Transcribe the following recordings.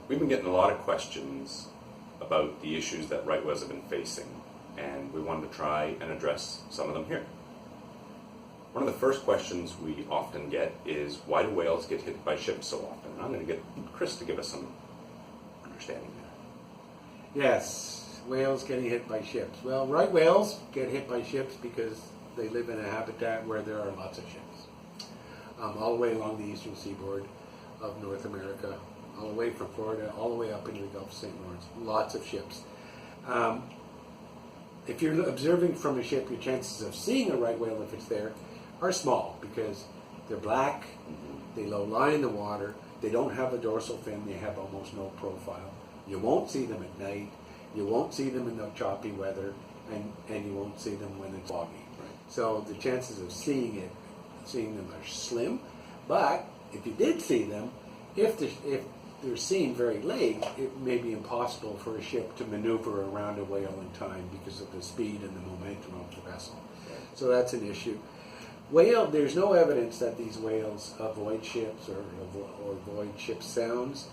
We've been getting a lot of questions about the issues that right whales have been facing, and we wanted to try and address some of them here. One of the first questions we often get is, why do whales get hit by ships so often? And I'm going to get Chris to give us some understanding there. Yes, whales getting hit by ships. Well, right whales get hit by ships because they live in a habitat where there are lots of ships. All the way along the eastern seaboard of North America, all the way from Florida, all the way up into the Gulf of St. Lawrence. Lots of ships. If you're observing from a ship, your chances of seeing a right whale, if it's there, are small because they're black, they lie in the water, they don't have a dorsal fin, they have almost no profile. You won't see them at night, you won't see them in the choppy weather, and you won't see them when it's foggy. Right. So the chances of seeing them are slim, but if you did see them, if they're seen very late, it may be impossible for a ship to maneuver around a whale in time because of the speed and the momentum of the vessel. So that's an issue. There's no evidence that these whales avoid ships or avoid ship sounds.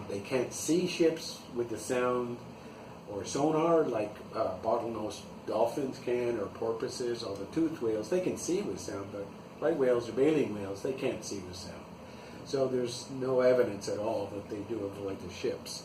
They can't see ships with the sound or sonar like bottlenose dolphins can, or porpoises, or the toothed whales. They can see with sound, but right whales or baleen whales, they can't see with sound. So there's no evidence at all that they do avoid the ships.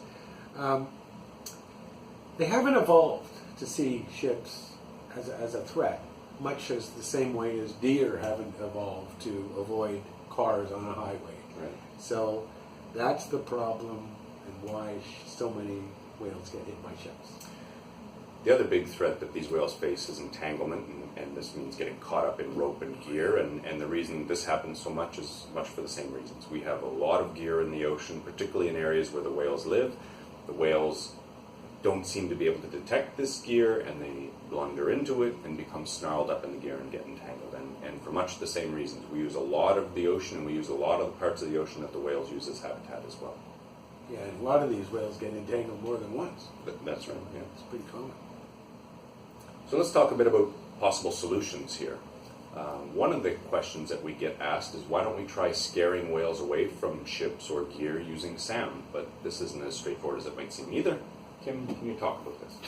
They haven't evolved to see ships as a threat, much as the same way as deer haven't evolved to avoid cars on a highway. Right. So that's the problem and why so many whales get hit by ships. The other big threat that these whales face is entanglement, and this means getting caught up in rope and gear, and the reason this happens so much is much for the same reasons. We have a lot of gear in the ocean, particularly in areas where the whales live. The whales don't seem to be able to detect this gear, and they blunder into it and become snarled up in the gear and get entangled. And for much the same reasons, we use a lot of the ocean, and we use a lot of the parts of the ocean that the whales use as habitat as well. Yeah, and a lot of these whales get entangled more than once. That's right, yeah. It's pretty common. So let's talk a bit about possible solutions here. One of the questions that we get asked is, why don't we try scaring whales away from ships or gear using sound? But this isn't as straightforward as it might seem either. Kim, can you talk about this?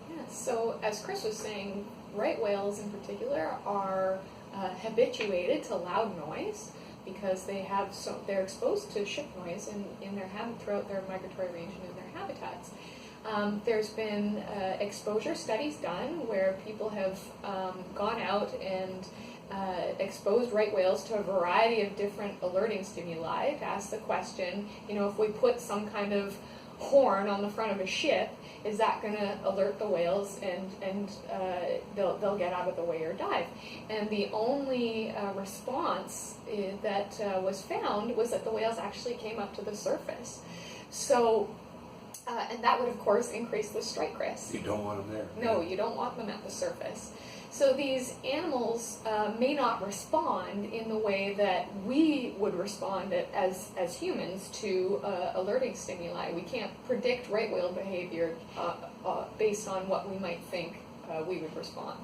Yeah, so as Chris was saying, right whales in particular are habituated to loud noise because they're exposed to ship noise throughout their migratory range and in their habitats. There's been exposure studies done where people have gone out and exposed right whales to a variety of different alerting stimuli to ask the question, if we put some kind of horn on the front of a ship, is that going to alert the whales and they'll get out of the way or dive? And the only response that was found was that the whales actually came up to the surface. So and that would, of course, increase the strike risk. You don't want them there. No, you don't want them at the surface. So these animals may not respond in the way that we would respond as humans to alerting stimuli. We can't predict right whale behavior based on what we might think we would respond.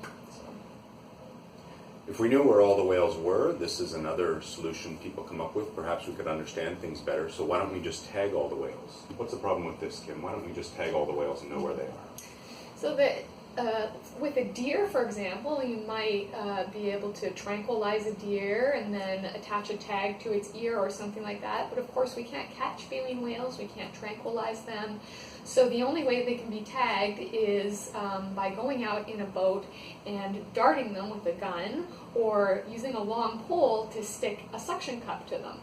If we knew where all the whales were, this is another solution people come up with. Perhaps we could understand things better. So why don't we just tag all the whales? What's the problem with this, Kim? Why don't we just tag all the whales and know where they are? So with a deer, for example, you might be able to tranquilize a deer and then attach a tag to its ear or something like that. But of course, we can't catch baleen whales. We can't tranquilize them. So the only way they can be tagged is by going out in a boat and darting them with a gun, or using a long pole to stick a suction cup to them.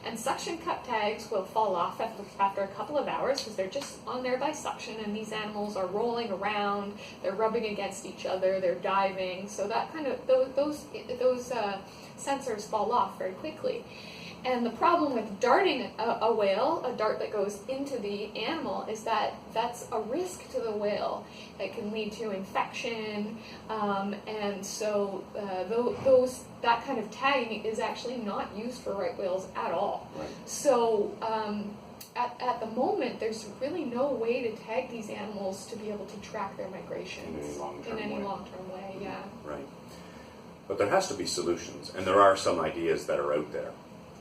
And suction cup tags will fall off after a couple of hours because they're just on there by suction, and these animals are rolling around, they're rubbing against each other, they're diving, so that kind of those sensors fall off very quickly. And the problem with darting a whale, a dart that goes into the animal, is that that's a risk to the whale. It can lead to infection, and so that kind of tagging is actually not used for right whales at all. Right. So at the moment, there's really no way to tag these animals to be able to track their migrations in any long-term way. Yeah. Right. But there has to be solutions, and there are some ideas that are out there.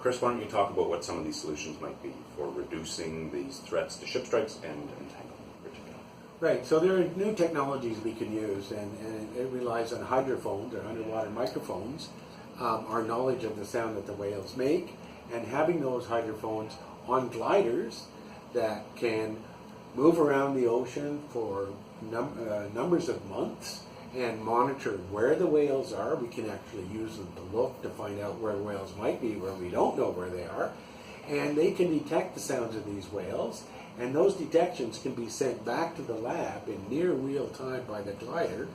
Chris, why don't you talk about what some of these solutions might be for reducing these threats to ship strikes and entanglement in particular? Right, so there are new technologies we can use, and it relies on hydrophones or underwater microphones, our knowledge of the sound that the whales make, and having those hydrophones on gliders that can move around the ocean for numbers of months and monitor where the whales are. We can actually use them to look to find out where whales might be where we don't know where they are. And they can detect the sounds of these whales, and those detections can be sent back to the lab in near real time by the glider,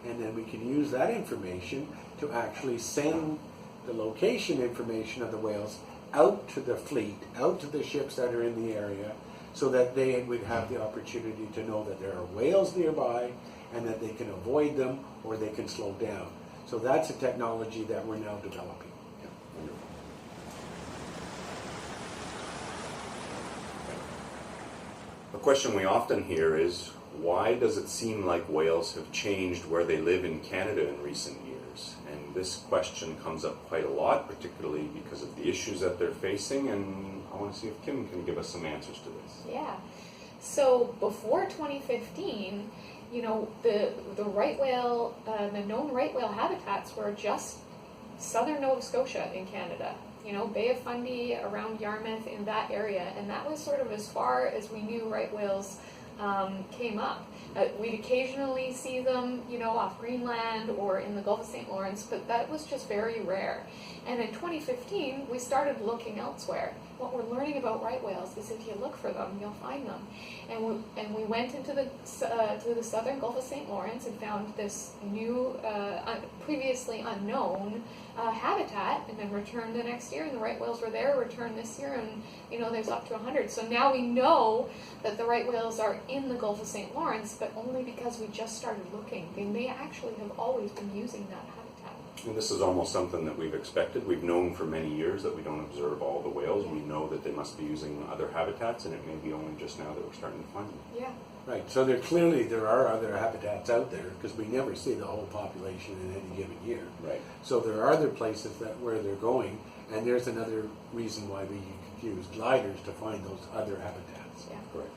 and then we can use that information to actually send the location information of the whales out to the fleet, out to the ships that are in the area, so that they would have the opportunity to know that there are whales nearby and that they can avoid them or they can slow down. So that's a technology that we're now developing. Yeah, wonderful. A question we often hear is, why does it seem like whales have changed where they live in Canada in recent years? And this question comes up quite a lot, particularly because of the issues that they're facing, and I want to see if Kim can give us some answers to this. Yeah. So before 2015, the right whale, the known right whale habitats were just southern Nova Scotia in Canada. Bay of Fundy, around Yarmouth, in that area, and that was sort of as far as we knew right whales came up. We'd occasionally see them, off Greenland or in the Gulf of St. Lawrence, but that was just very rare. And in 2015, we started looking elsewhere. What we're learning about right whales is if you look for them, you'll find them. And we went into the southern Gulf of St. Lawrence and found this new, previously unknown habitat, and then returned the next year, and the right whales were there, returned this year, and there's up to 100. So now we know that the right whales are in the Gulf of St. Lawrence, but only because we just started looking. They may actually have always been using that habitat. And this is almost something that we've expected. We've known for many years that we don't observe all the whales. We know that they must be using other habitats, and it may be only just now that we're starting to find them. Yeah. Right, so there are other habitats out there, because we never see the whole population in any given year. Right. So there are other places where they're going, and there's another reason why we use gliders to find those other habitats. Yeah. Correct.